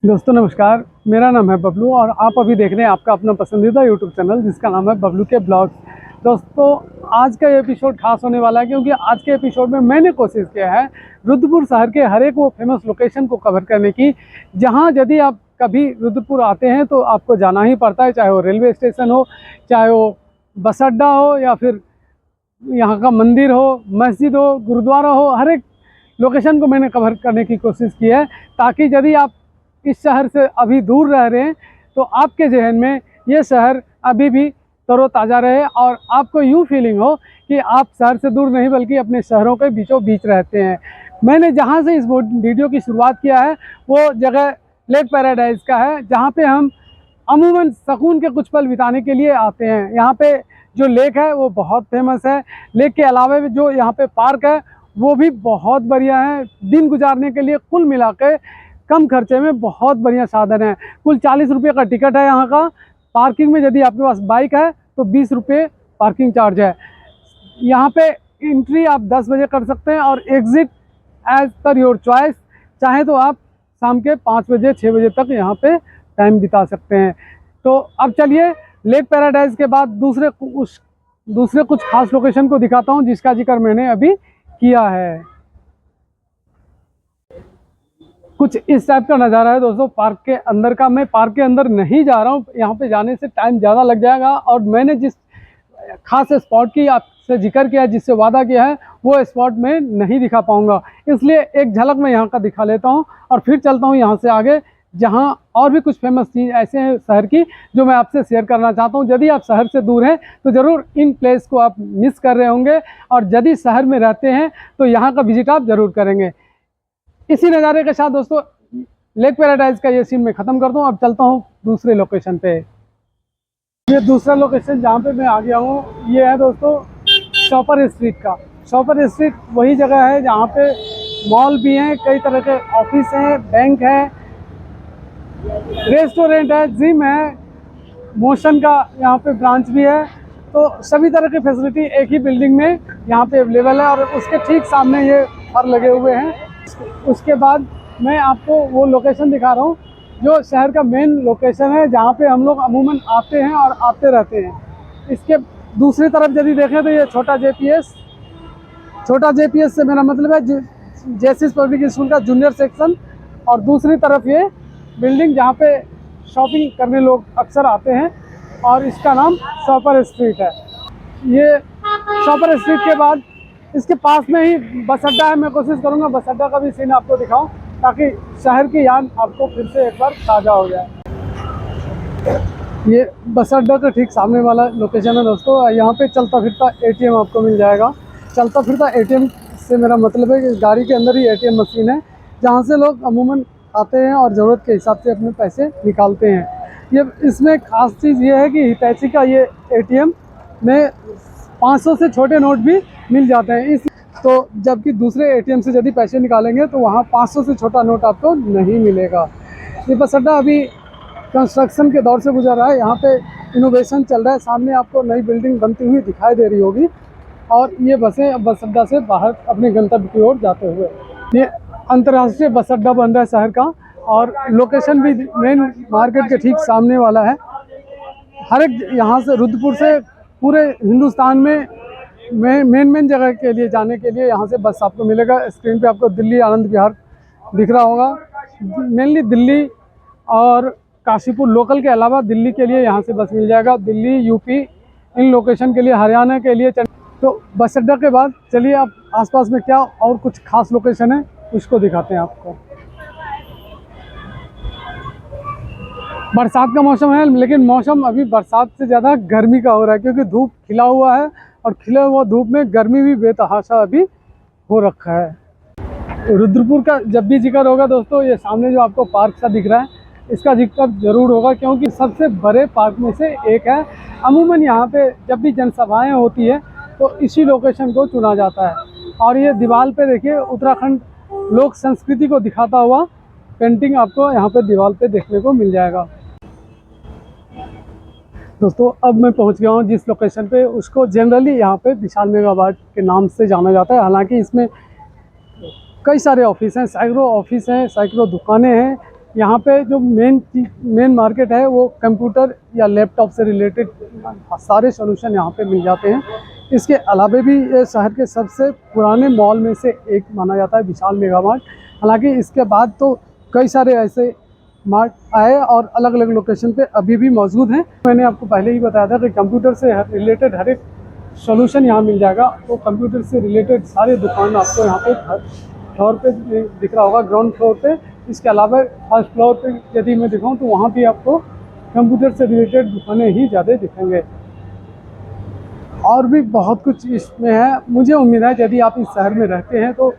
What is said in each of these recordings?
दोस्तों नमस्कार, मेरा नाम है बबलू और आप अभी देख रहे हैं आपका अपना पसंदीदा यूट्यूब चैनल जिसका नाम है बबलू के ब्लॉग्स। दोस्तों आज का ये एपिसोड खास होने वाला है क्योंकि आज के एपिसोड में मैंने कोशिश किया है रुद्रपुर शहर के हर एक वो फेमस लोकेशन को कवर करने की, जहां यदि आप कभी रुद्रपुर आते हैं तो आपको जाना ही पड़ता है, चाहे वो रेलवे स्टेशन हो, चाहे वो बस अड्डा हो या फिर यहाँ का मंदिर हो, मस्जिद हो, गुरुद्वारा हो। हर एक लोकेशन को मैंने कवर करने की कोशिश की है ताकि यदि आप इस शहर से अभी दूर रह रहे हैं तो आपके जहन में ये शहर अभी भी तरोताज़ा रहे और आपको यूँ फीलिंग हो कि आप शहर से दूर नहीं बल्कि अपने शहरों के बीचों बीच रहते हैं। मैंने जहाँ से इस वीडियो की शुरुआत किया है वो जगह लेक पैराडाइज का है, जहाँ पे हम अमूमन सुकून के कुछ पल बिताने के लिए आते हैं। यहाँ पे जो लेक है वो बहुत फेमस है। लेक के अलावा भी जो यहाँ पे पार्क है वो भी बहुत बढ़िया है। दिन गुजारने के लिए कुल मिला के कम खर्चे में बहुत बढ़िया साधन है। कुल 40 रुपये का टिकट है यहाँ का। पार्किंग में यदि आपके पास बाइक है तो 20 रुपये पार्किंग चार्ज है। यहाँ पे एंट्री आप 10 बजे कर सकते हैं और exit as per your choice. चाहे तो आप शाम के 5 बजे 6 बजे तक यहाँ पे टाइम बिता सकते हैं। तो अब चलिए लेक पैराडाइज के बाद दूसरे कुछ खास लोकेशन को दिखाता हूँ जिसका जिक्र मैंने अभी किया है। कुछ इस टाइप का नज़ारा है दोस्तों पार्क के अंदर का। मैं पार्क के अंदर नहीं जा रहा हूँ, यहाँ पे जाने से टाइम ज़्यादा लग जाएगा और मैंने जिस खास स्पॉट की आपसे जिक्र किया है, जिससे वादा किया है, वो स्पॉट में नहीं दिखा पाऊँगा। इसलिए एक झलक मैं यहाँ का दिखा लेता हूँ और फिर चलता हूँ यहाँ से आगे, जहाँ और भी कुछ फेमस चीज़ ऐसे हैं शहर की जो मैं आपसे शेयर करना चाहता हूँ। यदि आप शहर से दूर हैं तो ज़रूर इन प्लेस को आप मिस कर रहे होंगे और यदि शहर में रहते हैं तो यहाँ का विजिट आप ज़रूर करेंगे। इसी नज़ारे के साथ दोस्तों लेक पैराडाइज का ये सीन मैं ख़त्म करता हूँ। अब चलता हूँ दूसरे लोकेशन पे। ये दूसरा लोकेशन जहाँ पे मैं आ गया हूँ ये है दोस्तों शॉपर स्ट्रीट का। शॉपर स्ट्रीट वही जगह है जहाँ पे मॉल भी हैं, कई तरह के ऑफिस हैं, बैंक है, रेस्टोरेंट है, जिम है, मोशन का यहाँ पे ब्रांच भी है। तो सभी तरह की फैसिलिटी एक ही बिल्डिंग में यहाँ पे अवेलेबल है और उसके ठीक सामने ये फर लगे हुए हैं। उसके बाद मैं आपको वो लोकेशन दिखा रहा हूँ जो शहर का मेन लोकेशन है, जहाँ पे हम लोग अमूमन आते हैं और आते रहते हैं। इसके दूसरी तरफ यदि देखें तो ये छोटा जेपीएस से मेरा मतलब है जेसिस पब्लिक स्कूल का जूनियर सेक्शन, और दूसरी तरफ ये बिल्डिंग जहाँ पे शॉपिंग करने लोग अक्सर आते हैं और इसका नाम शॉपर स्ट्रीट है। ये शॉपर स्ट्रीट के बाद इसके पास में ही बस अड्डा है। मैं कोशिश करूंगा बस अड्डा का भी सीन आपको दिखाऊं ताकि शहर की याद आपको फिर से एक बार ताज़ा हो जाए। ये बस अड्डा का ठीक सामने वाला लोकेशन है दोस्तों। यहाँ पे चलता फिरता एटीएम आपको मिल जाएगा। चलता फिरता एटीएम से मेरा मतलब है कि गाड़ी के अंदर ही एटीएम मशीन है जहाँ से लोग अमूमन आते हैं और ज़रूरत के हिसाब से अपने पैसे निकालते हैं। ये इसमें ख़ास चीज़ ये है कि हितैषी का ये एटीएम में 500 से छोटे नोट भी मिल जाते हैं। इस तो जबकि दूसरे एटीएम से यदि पैसे निकालेंगे तो वहाँ 500 से छोटा नोट आपको नहीं मिलेगा। ये बस अड्डा अभी कंस्ट्रक्शन के दौर से गुजर रहा है। यहाँ पे इनोवेशन चल रहा है। सामने आपको नई बिल्डिंग बनती हुई दिखाई दे रही होगी और ये बसें बस अड्डा से बाहर अपने गंतव्य की ओर जाते हुए। ये अंतर्राष्ट्रीय बस अड्डा बन रहा है शहर का और लोकेशन भी मेन मार्केट के ठीक सामने वाला है। हर एक यहाँ से रुद्रपुर से पूरे हिंदुस्तान में मेन जगह के लिए जाने के लिए यहाँ से बस आपको मिलेगा। स्क्रीन पे आपको दिल्ली आनंद विहार दिख रहा होगा। मेनली दिल्ली और काशीपुर लोकल के अलावा दिल्ली के लिए यहाँ से बस मिल जाएगा। दिल्ली, यूपी, इन लोकेशन के लिए, हरियाणा के लिए। तो बस अड्डा के बाद चलिए आप आसपास में क्या और कुछ खास लोकेशन है उसको दिखाते हैं आपको। बरसात का मौसम है लेकिन मौसम अभी बरसात से ज़्यादा गर्मी का हो रहा है क्योंकि धूप खिला हुआ है और खिले हुआ धूप में गर्मी भी बेतहाशा अभी हो रखा है। रुद्रपुर का जब भी जिक्र होगा दोस्तों, ये सामने जो आपको पार्क सा दिख रहा है इसका जिक्र ज़रूर होगा क्योंकि सबसे बड़े पार्क में से एक है। अमूमन यहाँ पे जब भी जनसभाएँ होती है तो इसी लोकेशन को चुना जाता है। और ये दीवार पे देखिए उत्तराखंड लोक संस्कृति को दिखाता हुआ पेंटिंग आपको यहाँ पे दीवार पे देखने को मिल जाएगा। दोस्तों अब मैं पहुँच गया हूँ जिस लोकेशन पे, उसको जनरली यहाँ पे विशाल मेगा मार्ट के नाम से जाना जाता है। हालांकि इसमें कई सारे ऑफिस हैं, सैकड़ों ऑफिस हैं, सैकड़ों दुकानें हैं, यहाँ पे जो मेन मार्केट है वो कंप्यूटर या लैपटॉप से रिलेटेड सारे सॉल्यूशन यहाँ पे मिल जाते हैं। इसके अलावा भी ये शहर के सबसे पुराने मॉल में से एक माना जाता है विशाल मेगा मार्ट। हालांकि इसके बाद तो कई सारे ऐसे मार्ट आए और अलग अलग लोकेशन पे अभी भी मौजूद हैं। मैंने आपको पहले ही बताया था कि कंप्यूटर से रिलेटेड हर एक सॉल्यूशन यहाँ मिल जाएगा। तो कंप्यूटर से रिलेटेड सारे दुकान आपको यहाँ पे फ्लोर पे दिख रहा होगा, ग्राउंड फ्लोर पे। इसके अलावा फर्स्ट फ्लोर पे यदि मैं दिखाऊँ तो वहाँ भी आपको कंप्यूटर से रिलेटेड दुकानें ही ज़्यादा दिखेंगे। और भी बहुत कुछ इसमें है। मुझे उम्मीद है यदि आप इस शहर में रहते हैं तो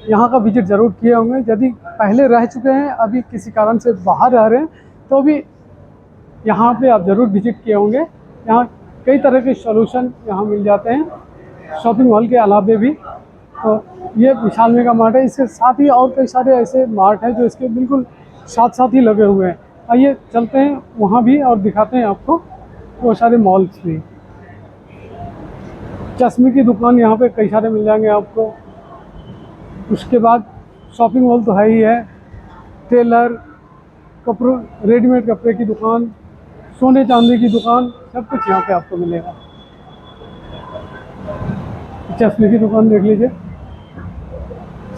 यहाँ का विजिट ज़रूर किए होंगे। यदि पहले रह चुके हैं, अभी किसी कारण से बाहर रह रहे हैं, तो भी यहाँ पे आप ज़रूर विजिट किए होंगे। यहाँ कई तरह के सॉल्यूशन यहाँ मिल जाते हैं शॉपिंग मॉल के अलावा भी। तो ये विशाल मेगा मार्ट है। इसके साथ ही और कई सारे ऐसे मार्ट हैं जो इसके बिल्कुल साथ साथ ही लगे हुए हैं। आइए चलते हैं वहाँ भी और दिखाते हैं आपको वो सारे मॉल्स भी। चश्मे की दुकान यहाँ पे कई सारे मिल जाएंगे आपको। उसके बाद शॉपिंग मॉल तो है ही है, टेलर, कपड़ों, रेडीमेड कपड़े की दुकान, सोने चांदी की दुकान, सब कुछ यहाँ पे आपको मिलेगा। चश्मे की दुकान देख लीजिए,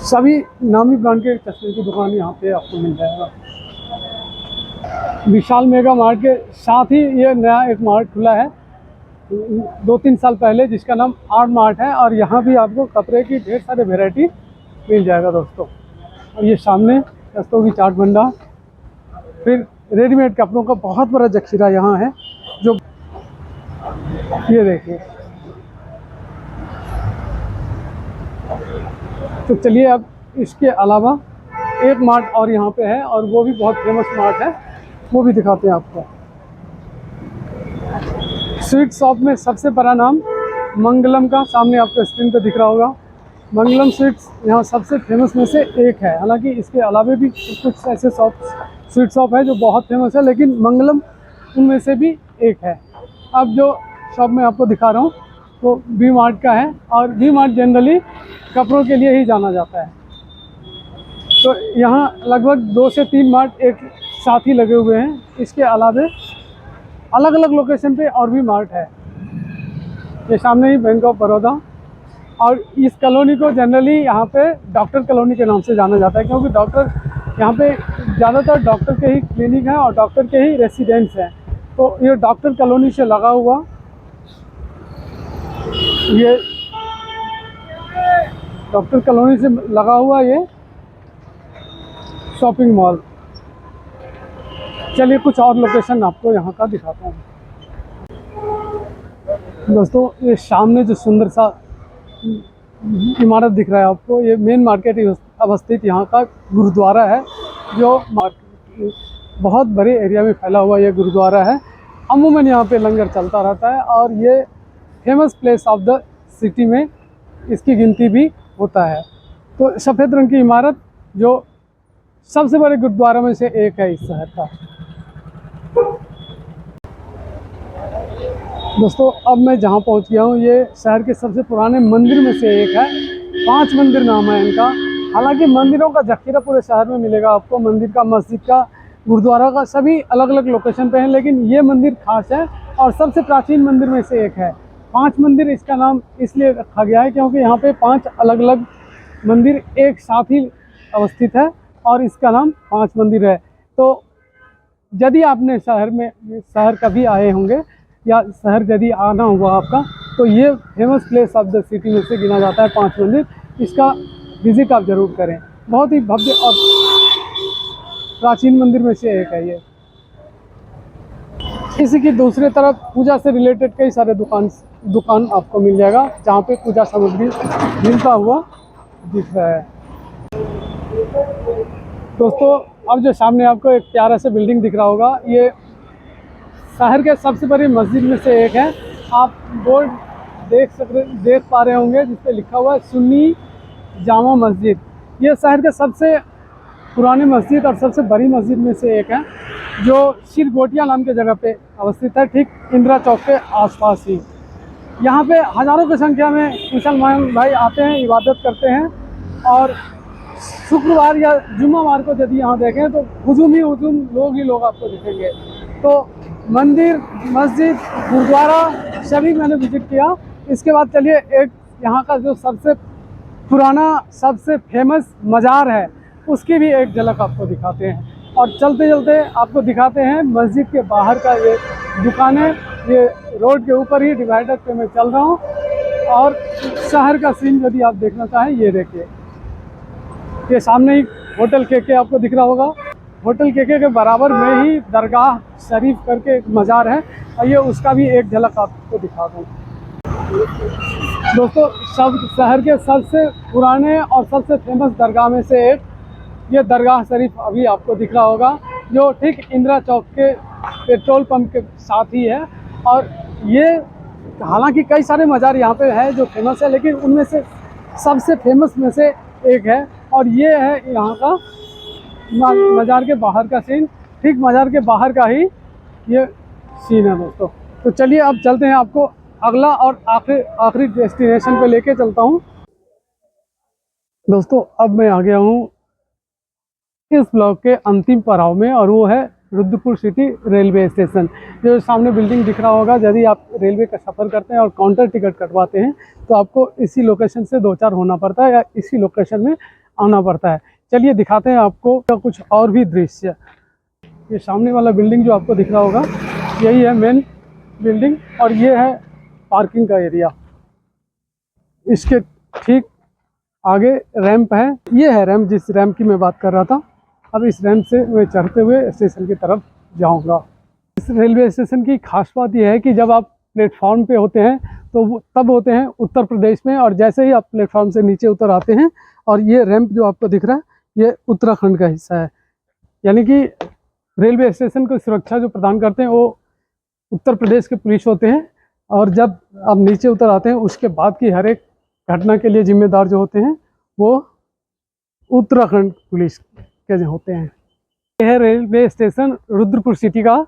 सभी नामी ब्रांड के चश्मे की दुकान यहाँ पे आपको मिल जाएगा। विशाल मेगा मार्ट के साथ ही ये नया एक मार्ट खुला है 2-3 साल पहले, जिसका नाम आर्ट मार्ट है। और यहाँ भी आपको कपड़े की ढेर सारे वेराइटी मिल जाएगा दोस्तों। और ये सामने दस्तों की चाट भंडार, फिर रेडीमेड कपड़ों का बहुत बड़ा जखीरा यहाँ है। जो ये देखिए, तो चलिए अब इसके अलावा एक मार्ट और यहाँ पे है और वो भी बहुत फेमस मार्ट है, वो भी दिखाते हैं आपको। स्वीट शॉप में सबसे बड़ा नाम मंगलम का सामने आपको स्क्रीन पे दिख रहा होगा। मंगलम स्वीट्स यहाँ सबसे फेमस में से एक है। हालांकि इसके अलावा भी कुछ ऐसे स्वीट शॉप है जो बहुत फेमस है, लेकिन मंगलम उनमें से भी एक है। अब जो शॉप में आपको दिखा रहा हूँ वो वी मार्ट का है। और वी मार्ट जनरली कपड़ों के लिए ही जाना जाता है। तो यहाँ लगभग 2 से 3 मार्ट एक साथ ही लगे हुए हैं। इसके अलावा अलग अलग लोकेशन पे और भी मार्ट है। ये सामने ही बैंक ऑफ बड़ौदा। और इस कॉलोनी को जनरली यहाँ पे डॉक्टर कॉलोनी के नाम से जाना जाता है, क्योंकि डॉक्टर यहाँ पे ज़्यादातर डॉक्टर के ही क्लिनिक हैं और डॉक्टर के ही रेसिडेंट्स हैं। तो ये डॉक्टर कॉलोनी से लगा हुआ ये डॉक्टर कॉलोनी से लगा हुआ ये शॉपिंग मॉल। चलिए कुछ और लोकेशन आपको यहाँ का दिखाता हूँ दोस्तों। ये सामने जो सुंदर सा इमारत दिख रहा है आपको, ये मेन मार्केट अवस्थित यहाँ का गुरुद्वारा है, जो बहुत बड़े एरिया में फैला हुआ ये गुरुद्वारा है। अमूमन यहाँ पे लंगर चलता रहता है और ये famous place of the city में इसकी गिनती भी होता है। तो सफ़ेद रंग की इमारत जो सबसे बड़े गुरुद्वारा में से एक है इस शहर का। दोस्तों अब मैं जहाँ पहुँच गया हूँ, ये शहर के सबसे पुराने मंदिर में से एक है। 5 मंदिर नाम है इनका। हालांकि मंदिरों का जखीरा पूरे शहर में मिलेगा आपको, मंदिर का, मस्जिद का, गुरुद्वारा का, सभी अलग अलग लोकेशन पे हैं। लेकिन ये मंदिर खास है और सबसे प्राचीन मंदिर में से एक है। 5 मंदिर इसका नाम इसलिए रखा गया है क्योंकि यहाँ पे 5 अलग अलग मंदिर एक साथ ही अवस्थित है और इसका नाम 5 मंदिर है। तो यदि आपने शहर कभी आए होंगे या शहर यदि आना हुआ आपका, तो ये famous place of the city में से गिना जाता है 5 मंदिर। इसका विजिट आप ज़रूर करें। बहुत ही भव्य और प्राचीन मंदिर में से एक है ये। इसी की दूसरी तरफ पूजा से रिलेटेड कई सारे दुकान आपको मिल जाएगा, जहाँ पे पूजा सामग्री मिलता हुआ दिख रहा है। दोस्तों अब जो सामने आपको एक प्यारा सा बिल्डिंग दिख रहा होगा, ये शहर के सबसे बड़ी मस्जिद में से एक है। आप बोर्ड देख पा रहे होंगे जिस पे लिखा हुआ है सुन्नी जामा मस्जिद। ये शहर के सबसे पुरानी मस्जिद और सबसे बड़ी मस्जिद में से एक है, जो शिरगोटिया नाम के जगह पे अवस्थित है, ठीक इंदिरा चौक के आसपास ही। यहाँ पे हज़ारों की संख्या में मुसलमान भाई आते हैं, इबादत करते हैं और शुक्रवार या जुम्मावार को यदि यहाँ देखें तो हुजूम ही हुजूम लोग ही लोग आपको दिखेंगे। तो मंदिर, मस्जिद, गुरुद्वारा सभी मैंने विजिट किया। इसके बाद चलिए एक यहाँ का जो सबसे पुराना, सबसे फेमस मज़ार है उसकी भी एक झलक आपको दिखाते हैं। और चलते चलते आपको दिखाते हैं मस्जिद के बाहर का ये दुकानें। ये रोड के ऊपर ही डिवाइडर पे मैं चल रहा हूँ। और शहर का सीन यदि आप देखना चाहें, ये देखिए, ये सामने ही होटल केके आपको दिख रहा होगा। होटल केके के बराबर में ही दरगाह शरीफ करके एक मज़ार है। आइए उसका भी एक झलक आपको दिखा दूँ। दोस्तों, सब शहर के सबसे पुराने और सबसे फेमस दरगाह में से एक ये दरगाह शरीफ अभी आपको दिख रहा होगा, जो ठीक इंदिरा चौक के पेट्रोल पंप के साथ ही है। और ये हालांकि कई सारे मज़ार यहाँ पे है जो फेमस है, लेकिन उनमें से सबसे फेमस में से एक है। और ये है यहाँ का मज़ार के बाहर का सीन। ठीक मज़ार के बाहर का ही ये सीन है दोस्तों। तो चलिए अब चलते हैं, आपको अगला और आखिरी डेस्टिनेशन पे लेके चलता हूँ। दोस्तों, अब मैं आ गया हूँ इस ब्लॉक के अंतिम पड़ाव में, और वो है रुद्रपुर सिटी रेलवे स्टेशन। जो सामने बिल्डिंग दिख रहा होगा, यदि आप रेलवे का सफ़र करते हैं और काउंटर टिकट कटवाते हैं तो आपको इसी लोकेशन से 2-4 होना पड़ता है या इसी लोकेशन में आना पड़ता है। चलिए दिखाते हैं आपको कुछ और भी दृश्य। ये सामने वाला बिल्डिंग जो आपको दिख रहा होगा, यही है मेन बिल्डिंग, और ये है पार्किंग का एरिया। इसके ठीक आगे रैंप है। ये है रैंप, जिस रैंप की मैं बात कर रहा था। अब इस रैंप से मैं चढ़ते हुए स्टेशन की तरफ जाऊंगा। इस रेलवे स्टेशन की खास बात यह है कि जब आप प्लेटफॉर्म पे होते हैं तो वो तब होते हैं उत्तर प्रदेश में, और जैसे ही आप प्लेटफॉर्म से नीचे उतर आते हैं, और ये रैंप जो आपको दिख रहा है ये उत्तराखंड का हिस्सा है। यानी कि रेलवे स्टेशन को सुरक्षा जो प्रदान करते हैं वो उत्तर प्रदेश के पुलिस होते हैं, और जब आप नीचे उतर आते हैं उसके बाद की हर एक घटना के लिए जिम्मेदार जो होते हैं वो उत्तराखंड पुलिस के जो होते हैं। यह है रेलवे स्टेशन रुद्रपुर सिटी का,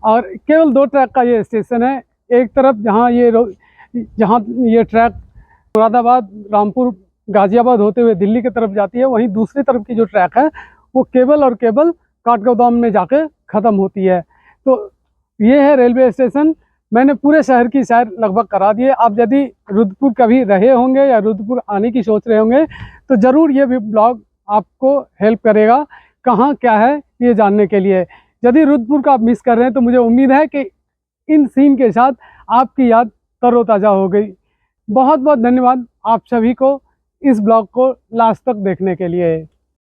और केवल 2 ट्रैक का ये स्टेशन है। एक तरफ जहाँ ये ट्रैक मुरादाबाद, रामपुर, गाजियाबाद होते हुए दिल्ली की तरफ जाती है, वहीं दूसरी तरफ की जो ट्रैक है वो केवल और केवल काठगोदाम में जाके ख़त्म होती है। तो ये है रेलवे स्टेशन। मैंने पूरे शहर की सैर लगभग करा दी है। आप यदि रुद्रपुर कभी रहे होंगे या रुद्रपुर आने की सोच रहे होंगे तो ज़रूर ये भी ब्लॉग आपको हेल्प करेगा कहाँ क्या है ये जानने के लिए। यदि रुद्रपुर का आप मिस कर रहे हैं तो मुझे उम्मीद है कि इन सीन के साथ आपकी याद तरोताज़ा हो गई। बहुत बहुत धन्यवाद आप सभी को इस ब्लॉग को लास्ट तक देखने के लिए।